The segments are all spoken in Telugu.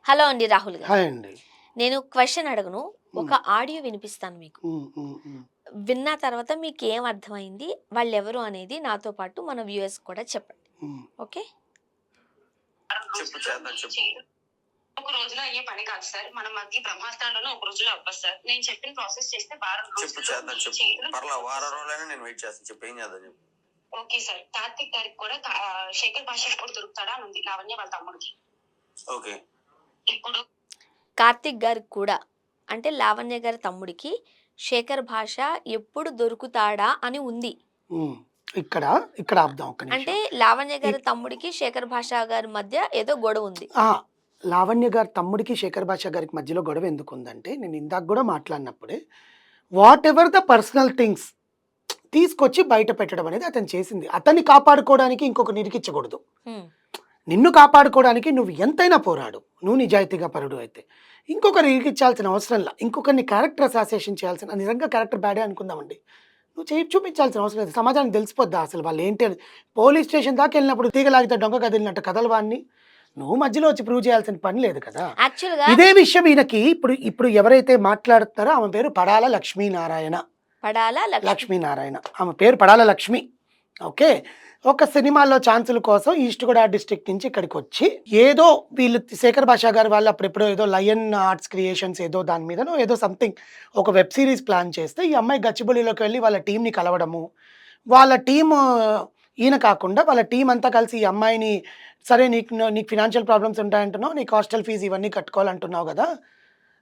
హలో అండి రాహుల్ గారు. హాయ్ అండి. నేను క్వెషన్ అడగను. ఒక హ్మ్. ఆడియో వినిపిస్తాను మీకు. హ్మ్. హ్మ్. హ్మ్. విన్న తర్వాత మీకేం అర్థమైంది? వాళ్ళెవరు అనేది నాతో పాటు మన వ్యూయర్స్ కూడా చెప్పండి. హ్మ్. ఓకే? చెప్పు చేద్దాం చెప్పు. ఒక రోజులో అయ్యే పని కాదు సార్. మన మధ్య బ్రహ్మాస్త్రాలను ఒక రోజులో అవ్వదు సార్. నేను చెప్పిన ప్రాసెస్ చేస్తే వారం చెప్పు రోజుల్లో చేద్దాం మీ చెప్పు. చేతులు పర్లా వారం రోజులైనా నేను వెయిట్ చేస్తాను. చెప్పు ఏం చేద్దాం చెప్పు. Okay sir. కార్తిక్ గారికి కూడా శేఖర్ భాష ఎప్పుడు దొరుకుతాడా అని ఉంది. లావణ్య వాళ్ళ తమ్ముడికి. ఓకే. ఇప్పుడు కార్తిక్ గారికి కూడా అంటే లావణ్య గారి తమ్ముడికి శేఖర్ భాష ఎప్పుడు దొరుకుతాడా అని ఉంది. హ్మ్. ఇక్కడ ఇక్కడ ఆపుదాం ఒక్క అంటే నిమిషం. లావణ్య గారి తమ్ముడికి శేఖర్ భాష గారి మధ్య ఏదో గొడవ ఉంది. ఆ! లావణ్య గారి తమ్ముడికి, శేఖర్ భాష గారికి మధ్యలో గొడవ ఎందుకుందంటే, నేను ఇందాక గూడా మాట్లాడినప్పుడే, whatever the personal things తీసుకొచ్చి బయట పెట్టడం అనేది అతను చేసింది. అతన్ని కాపాడుకోవడానికి ఇంకొకరిని ఇరికిచ్చకూడదు. హ్మ్. నిన్ను కాపాడుకోవడానికి నువ్వు ఎంతైనా పోరాడు. నువ్వు నిజాయితీగా పరుడు అయితే. ఇంకొకరిని ఇరికిచ్చాల్సిన అవసరం లా. ఇంకొకరిని క్యారెక్టర్ అసాసినేషన్ చేయాల్సిన నిజంగా క్యారెక్టర్ బ్యాడే అనుకుందామండి. నువ్వు చేయి చూపించాల్సిన అవసరం లేదు. సమాజానికి తెలిసిపోద్దా అసలు వాళ్ళేంటి అని. పోలీస్ స్టేషన్ దాకా వెళ్ళినప్పుడు తీగ లాగితే డొంక కదిలినట్టు కదలవాన్ని నువ్వు మధ్యలో వచ్చి ప్రూవ్ చేయాల్సిన పని లేదు కదా! యాక్చువల్‌గా ఇదే విషయం ఈయనకి ఇప్పుడు ఎవరైతే మాట్లాడుతున్నారో ఆమె పేరు పడాల లక్ష్మీనారాయణ. పడాల లక్ష్మీనారాయణ. ఆమె పేరు పడాల లక్ష్మి. ఓకే. ఒక సినిమాలో ఛాన్సుల కోసం ఈస్ట్ గోదావరి డిస్ట్రిక్ట్ నుంచి ఇక్కడికొచ్చి ఏదో వీళ్ళు శేఖర్ భాషా గారు వాళ్ళు అప్పుడెప్పుడో ఏదో లయన్ ఆర్ట్స్ క్రియేషన్స్ ఏదో దాని మీదనో ఏదో సంథింగ్ ఒక వెబ్ సిరీస్ ప్లాన్ చేస్తే ఈ అమ్మాయి గచ్చిబౌలిలోకి వెళ్ళి వాళ్ళ టీంని కలవడము. వాళ్ళ టీము ఈయన కాకుండా వాళ్ళ టీం అంతా కలిసి ఈ అమ్మాయిని సరే నీకు ఫినాన్షియల్ ప్రాబ్లమ్స్ ఉంటాయంటున్నావు. నీకు హాస్టల్ ఫీజు ఇవన్నీ కట్టుకోవాలంటున్నావు గదా!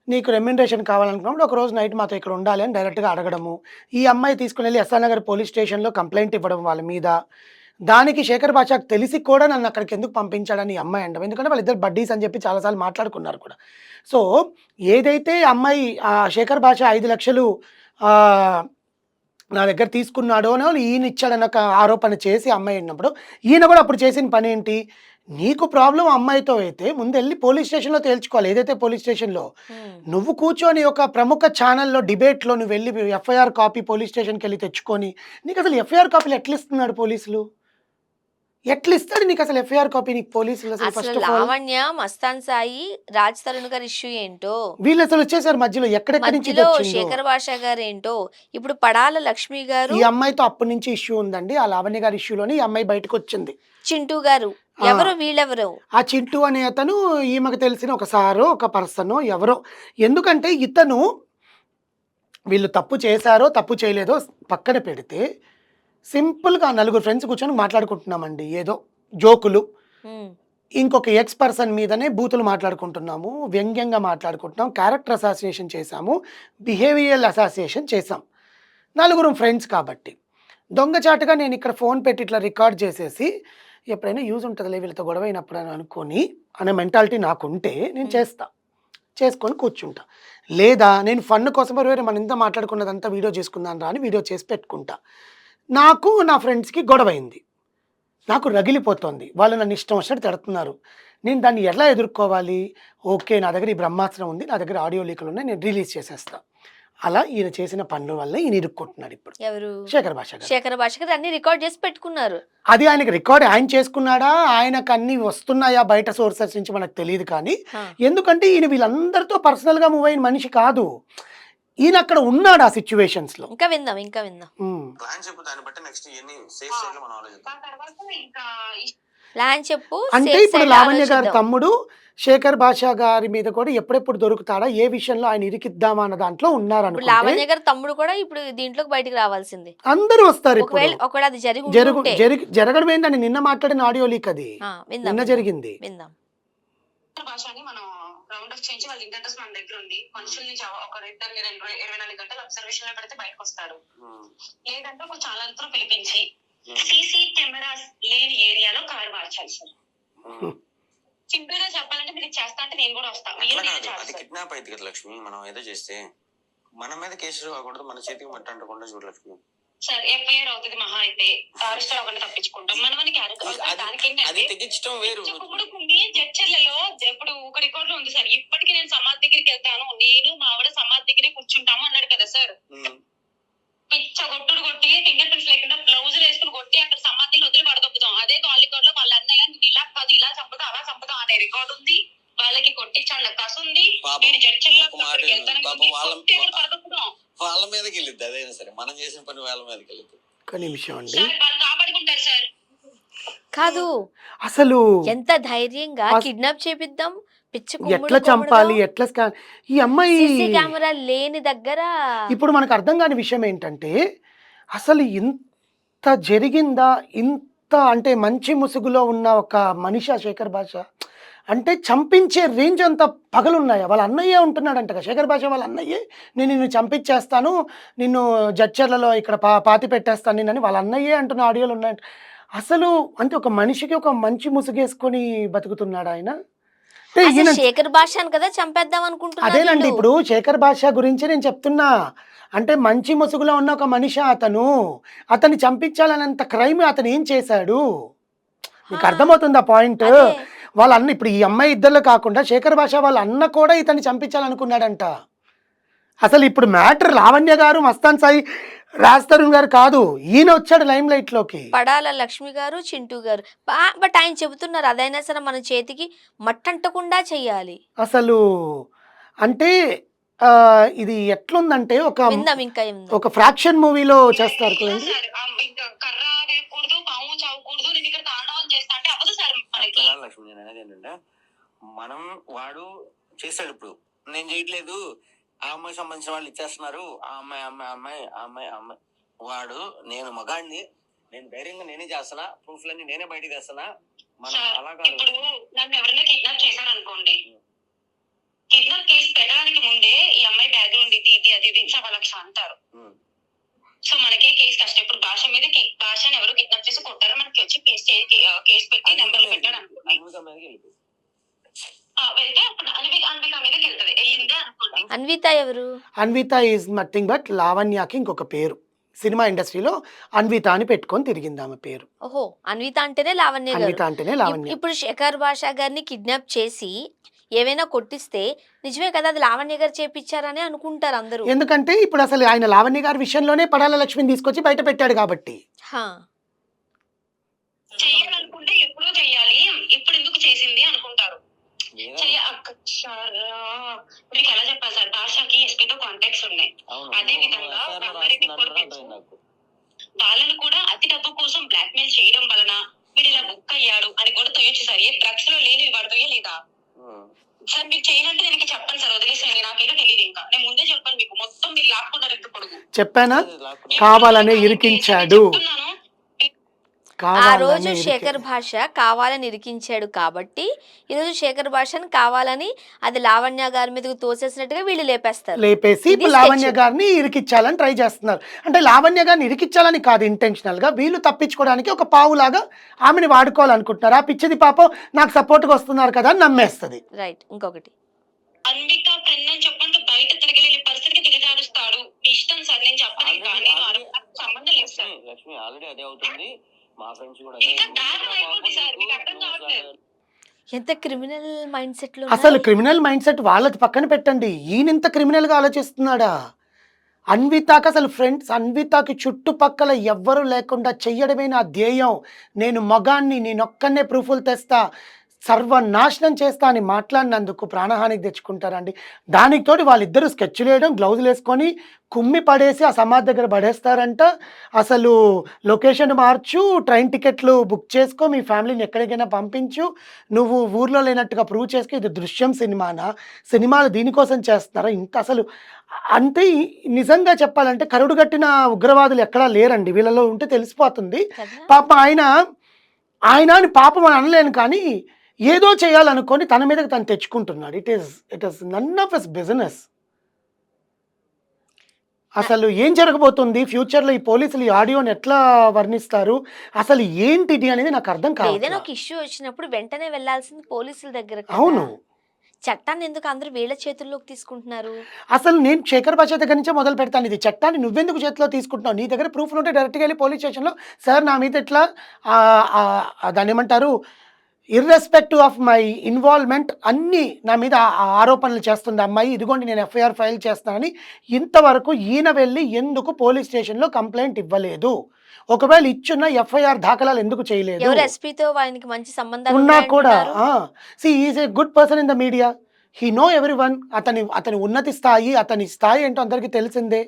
నీకు రెమ్యునరేషన్ కావాలనుకున్నప్పుడు ఒకరోజు నైట్ మాతో ఇక్కడ ఉండాలి అని డైరెక్ట్‌గా అడగడము. ఈ అమ్మాయి తీసుకొనెళ్ళి ఎస్ఆర్ నగర్ పోలీస్ స్టేషన్‌లో కంప్లెయింట్ ఇవ్వడం వాళ్ళ మీద. దానికి శేఖర్ భాషకి తెలిసి కూడా నన్ను అక్కడికెందుకు పంపించాడని ఈ అమ్మాయి అనడం. ఎందుకంటే వాళ్ళిద్దరు బడ్డీస్ అని చెప్పి చాలా సార్లు మాట్లాడుకున్నారు కూడా. సో, ఏదైతే అమ్మాయి శేఖర్ భాష 5,00,000 ఆహ్, నా దగ్గర తీసుకున్నాడోనో ఈయన ఇచ్చాడన్న ఒక ఆరోపణ చేసి అమ్మాయి ఉన్నప్పుడు, ఈయన కూడా అప్పుడు చేసిన పనేంటి? నీకు ప్రాబ్లమ్ అమ్మాయితో అయితే ముందెళ్ళి పోలీస్ స్టేషన్‌లో తేల్చుకోవాలి. ఏదైతే పోలీస్ స్టేషన్‌లో హ్మ్. నువ్వు కూర్చొని ఒక ప్రముఖ ఛానెల్‌లో డిబేట్‌లో నువ్వెళ్ళి ఎఫ్ఐఆర్ కాపీ పోలీస్ స్టేషన్‌కెళ్ళి తెచ్చుకొని, నీకసలు ఎఫ్ఐఆర్ కాపీలు ఎట్లిస్తున్నాడు పోలీసులు? ఎట్లిస్తాడు నీకసలు ఎఫ్ఐఆర్ కాపీ నీకు పోలీసులు అసలు అసలు first of all? Lavanya, Mastan Sai, Raj Tarun గారి ఇష్యూ ఏంటో, వీళ్ళసలు వచ్చేసారు మధ్యలో ఎక్కడెక్కడి నుంచి మధ్యలో ఇదొచ్చిందో. శేఖర్ భాష గారేంటో, ఇప్పుడు పడాల లక్ష్మి గారు, ఈ అమ్మాయితో అప్పటి నుంచి ఇష్యూ ఉందండి. ఆ లావణ్య గారి ఇష్యూలోనే ఈ అమ్మాయి బయటకొచ్చింది. చింటూ గారు ఆ! ఎవరు వీళ్ళెవరు? ఆ చింటూ అనే అతను ఈమెకు తెలిసిన ఒక సారో, ఒక పర్సనో ఎవరో. ఎందుకంటే ఇతను వీళ్ళు తప్పు చేశారో, తప్పు చేయలేదో పక్కన పెడితే, సింపుల్‌గా నలుగురు ఫ్రెండ్స్ కూర్చొని మాట్లాడుకుంటున్నామండి. ఏదో జోకులు. హ్మ్. ఇంకొక ఎక్స్ పర్సన్ మీదనే బూతులు మాట్లాడుకుంటున్నాము. వ్యంగ్యంగా మాట్లాడుకుంటున్నాం. క్యారెక్టర్ అసాసినేషన్ చేశాము. బిహేవియరల్ అసాసినేషన్ చేశాం. నలుగురం ఫ్రెండ్స్ కాబట్టి. దొంగచాటుగా నేనిక్కడ ఫోన్ పెట్టి ఇట్లా రికార్డ్ చేసేసి, ఎప్పుడైనా యూజ్ ఉంటదిలే వీళ్ళతో గొడవైనప్పుడు అని అనుకోని, అనే మెంటాలిటీ నాకుంటే నేను హ్మ్. చేస్తా. చేసుకొని కూర్చుంటా. లేదా నేను ఫన్ కోసం "ఒరేయ్! మనం ఇంత మాట్లాడుకున్నదంతా వీడియో చేసుకుందాం రా" అని వీడియో చేసి పెట్టుకుంటా. నాకు నా ఫ్రెండ్స్‌కి గొడవైంది. నాకు రగిలిపోతోంది. వాళ్ళు నన్ను ఇష్టం వచ్చినట్టు తిడుతున్నారు. నేను దాన్ని ఎలా ఎదుర్కోవాలి? ఓకే. నా దగ్గర ఈ బ్రహ్మాస్త్రం ఉంది. నా దగ్గర ఆడియో లీకులున్నాయి. నేను రిలీజ్ చేసేస్తా. అలా ఈయన చేసిన పనుల వల్ల ఈయన ఇరుక్కుంటున్నాడిప్పుడు. ఎవరు? శేఖర్ భాష గారు. శేఖర్ భాష గారు అన్ని రికార్డ్ చేసి పెట్టుకున్నారు. అది ఆయనకి రికార్డ్ ఆయన చేసుకున్నాడా? ఆయనకన్నీ వస్తున్నాయా బయట సోర్సెస్ నుంచి మనకు తెలీదు కానీ, ఆ! ఎందుకంటే ఈయన వీళ్ళందరితో పర్సనల్‌గా మూవ్ అయిన మనిషి కాదు. ఈయన అక్కడ ఉన్నాడు ఆ సిట్యుయేషన్స్‌లో. ఇంకా విందాం, ఇంకా విందాం. హ్మ్. ప్లాన్ చెప్పు దాన్ని బట్టి నెక్స్ట్ ఇయన్నీ సేఫ్ సైడ్ లో మనం ఆలోచిద్దాం. ఆ తర్వాత ఇంకా ప్లాన్ చెప్పు. అంటే సేఫ్ ఇప్పుడు సైడ్ లావణ్య గారి ఆలోచిద్దాం. తమ్ముడు శేఖర్ భాష గారి మీద కూడా ఎప్పుడెప్పుడు దొరుకుతాడా? ఏ విషయంలో ఆయన ఇరికిద్దామా అన్న దాంట్లో ఇప్పుడు ఉన్నారనుకుంటే, లావణ్య గారి తమ్ముడు కూడా ఇప్పుడు దీంట్లోకి బయటికి రావాల్సిందే. అందరూ వస్తారిప్పుడు. ఒకవేళ అది జరిగి ఉండుంటే. జరగడం ఏంటండి నిన్న మాట్లాడిన ఆడియో లీక్ అది. విందాం, నిన్న విందాం, జరిగింది. విందాం. భాషని మనం రౌండ్ అప్ చేయించి వాళ్ళ ఇంటర్నెస్ మన దగ్గర ఉంది. మనుషుల్ని ఒక 24 గంటలు అబ్జర్వేషన్ లో పెడితే బయటకు వస్తాడు. లేదంటే ఒక ఛానల్ తో పిలిపించి సీసీ కెమెరాస్ లేని ఏరియాలో కార్ మార్చాలి సార్. సింపుల్ గా చెప్పాలంటే మీరు చేస్తా అంటే నేను కూడా వస్తాను. అది కిడ్నాప్ అయితే కదా లక్ష్మి. మనం ఏదో చేస్తే మన మీద కేసులు కాకూడదు. మన చేతికి మట్టి అంటకుండా చూడు లక్ష్మి. సార్ ఎఫ్ఐఆర్ అవుతుంది మహా అయితే అరెస్ట్ అవ్వకుండా తప్పించుకుంటాం. మనమని అది తెగించడం వేరు. చర్చలలో ఇప్పుడు ఒక రికార్డ్ లో ఉంది సార్. ఇప్పటికీ నేను సమాధి దగ్గరికి వెళ్తాను, నేను మా ఆవిడ సమాధి దగ్గరే కూర్చుంటాము అన్నాడు కదా సార్. పిచ్చ కొట్టుడు కొట్టి ఫింగర్ ప్రింట్స్ లేకుండా బ్లౌజులు వేసుకుని కొట్టి అక్కడ సమాధిని వదిలి పడదొప్పుతాం. అదే కాల్ రికార్డ్ లో వాళ్ళ అన్నయ్య నేను ఇలా కాదు ఇలా చంపుతా అలా చంపుతాం అనే రికార్డు ఉంది. వాళ్ళకి కొట్టించాలి నాకు కసి ఉంది. పాపం నేను జడ్చల్లో ఒక మాట అక్కడికి వెళ్తాను పాపం వాళ్ళ కొట్టే కూడా పడకపోవడం. వాళ్ళ మీదకి వెళ్ళిద్ది అదైనా సరే, మనం చేసిన పని వాళ్ళ మీదకి వెళ్ళిద్ది. ఒక నిమిషం అండి. సార్ వాళ్ళు కాపాడుకుంటారు సార్. కాదు, అసలు ఎంత ధైర్యంగా కిడ్నాప్ చేపిద్దాం, పిచ్చి ఎట్లా చంపాలి, ఎట్లా స్కాన్, ఈ అమ్మాయి సీసీ కెమెరా లేని దగ్గర ఇప్పుడు మనకు అర్థం కాని విషయం ఏంటంటే అసలు ఇంత జరిగిందా, ఇంత అంటే మంచి ముసుగులో ఉన్న ఒక మనిషి శేఖర్ భాష అంటే చంపించే రేంజ్ అంత పగలున్నాయా? వాళ్ళ అన్నయ్యే ఉంటున్నాడంట కదా శేఖర్ భాష, వాళ్ళ అన్నయ్యే నేను నిన్ను చంపించేస్తాను, నిన్ను జడ్చర్లలో ఇక్కడ పాతి పెట్టేస్తాను నిన్నని వాళ్ళ అన్నయ్యే అంటున్న ఆడియోలు ఉన్నాయంట. అసలు అంటే ఒక మనిషికి ఒక మంచి ముసుగేసుకొని బతుకుతున్నాడు ఆయన. అంటే అసలు ఈయన శేఖర్ భాషను కదా చంపేద్దాం అనుకుంటున్నాడు అదేనండి, వీళ్ళు. ఇప్పుడు శేఖర్ భాష గురించి నేను చెప్తున్నా. అంటే మంచి ముసుగులో ఉన్న ఒక మనిషి అతన్ని చంపించాలన్నంత క్రైమ్ అతను ఏం చేశాడు? మీకు అర్థమవుతుంది ఆ పాయింట్? అదే. వాళ్ళ అన్న ఇప్పుడు ఈ అమ్మాయి ఇద్దరు కాకుండా శేఖర్ భాష వాళ్ళ అన్న కూడా ఇతన్ని చంపించాలనుకున్నాడంట. అసలు ఇప్పుడు మ్యాటర్ లావణ్య గారు, మస్తాన్ సాయి, రాజ్ తరుణ్ గారు కాదు, ఈయన వచ్చాడు లైమ్ లైట్ లోకి. పడాల లక్ష్మి గారు, చింటూ గారు. బట్ ఆయన చెబుతున్నారు అదైనా సరే మన చేతికి మట్టంటకుండా చెయ్యాలి. అసలు అంటే ఇది ఎట్లుందంటే విందాం ఇంకా ఏం ఒక ఫ్రాక్షన్ మూవీలో చేస్తారు ఇలా కదండి. సార్ ఇంకా కర్ర వేయకూడదు, పాము చావకూడదు, నేను ఇక్కడ తాండవం చేస్తా అంటే అవ్వదు సార్ మనకి. అట్లా కాదు లక్ష్మి, నేను అనేది ఏంటంటే మనం వాడు చేశాడు, ఇప్పుడు నేను చేయట్లేదు, ఆ అమ్మాయి సంబంధించిన వాళ్ళు ఇచ్చేస్తున్నారు, ఆ అమ్మాయి అమ్మాయి అమ్మాయి ఆ అమ్మాయి అమ్మాయి వాడు, నేను మగాడిని, నేను ధైర్యంగా నేనే చేస్తున్నా, ప్రూఫ్లన్నీ నేనే బయటకు తెస్తున్నా, మనం సార్, అలా కాదు. ఇప్పుడు నన్ను ఎవరైనా కిడ్నాప్ చేశారనుకోండి, కిడ్నాప్ కేసు పెట్టడానికి ముందే ఈ అమ్మాయి బ్యాగ్ నుండి ఇది అది ఇది 1,00,000 అంటారు. ఉమ్. సో మనకే కేసు కష్టం. ఇప్పుడు భాష మీద భాషను ఎవరు కిడ్నాప్ చేసి కొట్టారో మనకి వచ్చి కేసు పెట్టి నెంబర్లు పెట్టాడు అనుకోండి, అన్విత మీదకి వెళ్ళిపోయింది. వెళ్తే అప్పుడు అన్విక మీదకి వెళ్తుంది. అయ్యిందే అనుకోండి. అన్విత ఎవరు? అన్విత ఈజ్ నథింగ్ బట్ లావణ్యకి ఇంకొక పేరు. సినిమా ఇండస్ట్రీలో అన్విత అని పెట్టుకొని తిరిగింది ఆమె పేరు. ఓహో, అన్విత అంటేనే లావణ్య గారు. అన్విత అంటేనే లావణ్య. ఇప్పుడు శేఖర్ భాష గారిని కిడ్నాప్ చేసి ఏవైనా కొట్టిస్తే నిజమే కదా, అది లావణ్య గారు చేపించారని అనుకుంటారు అందరూ. ఎందుకంటే ఇప్పుడు అసలు ఆయన లావణ్య గారి విషయంలోనే పడాల లక్ష్మిని తీసుకొచ్చి బయట పెట్టాడు కాబట్టి. హా. చెయ్యాలనుకుంటే ఎప్పుడూ చెయ్యాలి, ఇప్పుడు ఎందుకు చేసింది అనుకుంటారు. సార్ మీకు ఎలా చెప్పాలి సార్, భాషకి ఎస్పీతో కాంటాక్ట్స్ ఉన్నాయి. అవును, అదే విధంగా ఎస్ఆర్లో రంగారెడ్డి రాసిందంటారా కొడుకు అర్థమైంది నాకు. వాళ్ళని కూడా అతి డబ్బు కోసం బ్లాక్ మెయిల్ చేయడం వలన వీడు ఇలా బుక్ అయ్యాడు అని కూడా తొయ్యొచ్చు సార్. ఏ డ్రగ్స్ లో లేని వాడు తొయ్యలేదా ఉమ్. సార్? మీకు చేయనంటే నేను చెప్పండి సార్, వదిలేసేయండి, నాకేదో తెలియదు. ఇంకా నేను ముందే చెప్పాను మీకు, మొత్తం మీరు లాక్కున్నారు ఇంత పొడుగు. చెప్పానా? అది లాక్కున్నా. కావాలనే ఇరికించాడు. చెప్తున్నాను. ఆ రోజు కావాలనే శేఖర్ భాష కావాలని ఇరికించాడు కాబట్టి ఈరోజు శేఖర్ భాషను కావాలని అది లావణ్య గారి మీదకు తోసేసినట్టుగా వీళ్ళు లేపేస్తారు. లేపేసి ఇది ఇప్పుడు sketch. లావణ్య గారిని ఇరికిచ్చాలని ట్రై చేస్తున్నారు. అంటే లావణ్య గారిని ఇరికిచ్చాలని కాదు, ఇంటెన్షనల్ గా వీళ్ళు తప్పించుకోవడానికి ఒక పావులాగా ఆమెని వాడుకోవాలనుకుంటున్నారు. ఆ పిచ్చిది పాపం నాకు సపోర్ట్గా వస్తున్నారు కదా అని నమ్మేస్తుంది. రైట్. ఇంకొకటి, అన్విక ఫ్రెండ్ అని చెప్పంటే బయట తిరగలేని పరిస్థితికి దిగజారుస్తాడు. మీ ఇష్టం సార్, నేను చెప్పను. ఇంకా నేను సంబంధం లేదు సార్. లక్ష్మి ఆల్రెడీ అదే అవుతుంది, మా ఫ్రెండ్స్ కూడా ఇంకా దారుణం అయిపోతుంది సార్, మీకు అర్థం కావట్లేదు. ఎంత క్రిమినల్ మైండ్ సెట్ లో అసలు క్రిమినల్ మైండ్ సెట్ వాళ్ళది పక్కన పెట్టండి, ఈయన ఇంత క్రిమినల్ గా ఆలోచిస్తున్నాడా? అన్వితాకి అసలు ఫ్రెండ్స్, అన్వితాకి చుట్టుపక్కల ఎవ్వరూ లేకుండా చెయ్యడమే నా ధ్యేయం, నేను మగాన్ని, నేనొక్కనే ప్రూఫ్లు తెస్తా, సర్వనాశనం చేస్తా అని మాట్లాడినందుకు ప్రాణహానికి తెచ్చుకుంటారండి. దానికి తోటి వాళ్ళిద్దరూ స్కెచ్లు వేయడం, గ్లౌజులు వేసుకొని కుమ్మి పడేసి ఆ సమాధి దగ్గర పడేస్తారంట. అసలు లొకేషన్ మార్చు, ట్రైన్ టికెట్లు బుక్ చేసుకో, మీ ఫ్యామిలీని ఎక్కడికైనా పంపించు, నువ్వు ఊర్లో లేనట్టుగా ప్రూవ్ చేసుకో. ఇది దృశ్యం సినిమానా? సినిమాలు దీనికోసం చేస్తున్నారా? ఇంకా అసలు అంటే నిజంగా చెప్పాలంటే కరుడు కట్టిన ఉగ్రవాదులు ఎక్కడా లేరండి, వీళ్ళలో ఉంటే తెలిసిపోతుంది. పాప ఆయన అని పాపం అని అనలేను, కానీ ఏదో చేయాలనుకొని తన మీదకి తను తెచ్చుకుంటున్నాడు. It is none of his business. అసలు ఏం జరగబోతుంది ఫ్యూచర్లో? ఈ పోలీసులు ఈ ఆడియోని ఎట్లా వర్ణిస్తారు, అసలు ఏంటిది అనేది నాకు అర్థం కాదు. ఏదైనా ఒక ఇష్యూ వచ్చినప్పుడు వెంటనే వెళ్లాల్సింది పోలీసుల దగ్గర. అవును, చట్టాన్ని ఎందుకు అందరూ వీళ్ళ చేతుల్లోకి తీసుకుంటున్నారు? అసలు నేను శేఖర్ భాష దగ్గర నుంచే మొదలు పెడతాను. ఇది చట్టాన్ని నువ్వెందుకు చేతిలో తీసుకుంటున్నావు? నీ దగ్గర ప్రూఫ్లు ఉంటే డైరెక్ట్గా వెళ్ళి పోలీస్ స్టేషన్లో, సార్ నా మీద ఇట్లా దాన్ని ఏమంటారు, ఇర్రెస్పెక్టివ్ ఆఫ్ మై ఇన్వాల్వ్మెంట్ అన్నీ నా మీద ఆరోపణలు చేస్తుంది అమ్మాయి, ఇదిగోండి నేను ఎఫ్ఐఆర్ ఫైల్ చేస్తానని ఇంతవరకు ఈయన వెళ్ళి ఎందుకు పోలీస్ స్టేషన్లో కంప్లైంట్ ఇవ్వలేదు? ఒకవేళ ఇచ్చున్న ఎఫ్ఐఆర్ దాఖలాలు ఎందుకు చేయలేదు? ఎవరు ఎస్పీతో ఆయనకి మంచి సంబంధాలు ఉన్నా కూడా ఉన్నాయంటున్నారు. Is a good person in the media. He know everyone. అతని ఉన్నతి స్థాయి, అతని స్థాయి ఏంటో అందరికీ తెలిసిందే.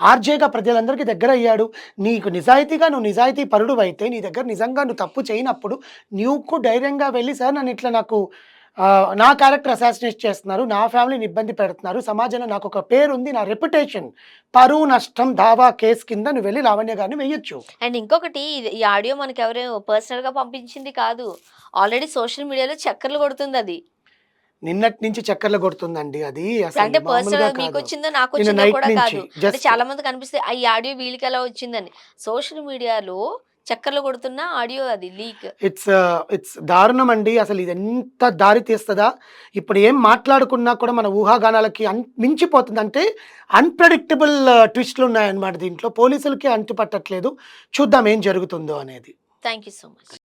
ఆర్జేగా ప్రజలందరికీ దగ్గర అయ్యాడు. నీకు నువ్వు నిజాయితీ పరుడు అయితే, నీ దగ్గర నిజంగా నువ్వు తప్పు చేయనప్పుడు నువ్వు ధైర్యంగా వెళ్ళి, సార్ నన్ను ఇట్లా నాకు నా క్యారెక్టర్ అసాసినేట్ చేస్తున్నారు, నా ఫ్యామిలీని ఇబ్బంది పెడుతున్నారు, సమాజంలో నాకు ఒక పేరుంది, నా రెప్యుటేషన్, పరువు నష్టం దావా కేసు కింద నువ్వు వెళ్ళి లావణ్య గారిని వెయ్యొచ్చు. అండ్ ఇంకొకటి, ఈ ఆడియో మనకి ఎవరో పర్సనల్గా పంపించింది కాదు, ఆల్రెడీ సోషల్ మీడియాలో చక్కర్లు కొడుతుంది అది. నిన్నటి నుంచి చక్కర్లు కొడుతుందండి అది. అంటే అసలు పర్సనల్ మామూలుగా మీకు కాదు. వచ్చిందో నాకు నిన్న వచ్చిందో నైట్ కూడా నుంచి కాదు. అంటే జస్ట్ చాలా మంది కనిపిస్తే ఈ ఆడియో వీళ్ళకి ఎలా వచ్చిందని. సోషల్ మీడియాలో చక్కర్లు కొడుతున్న ఆడియో అది లీక్. ఇట్స్ దారుణం అండి. అసలు ఇది ఎంత దారి తీస్తుందా? ఇప్పుడు ఏం మాట్లాడుకున్నా కూడా మన ఊహాగానాలకి మించిపోతుంది. అంటే అన్ప్రెడిక్టబుల్ ట్విస్ట్లు ఉన్నాయన్నమాట దీంట్లో. పోలీసులకి అంతుపట్టట్లేదు. చూద్దాం ఏం జరుగుతుందో అనేది. Thank you so much.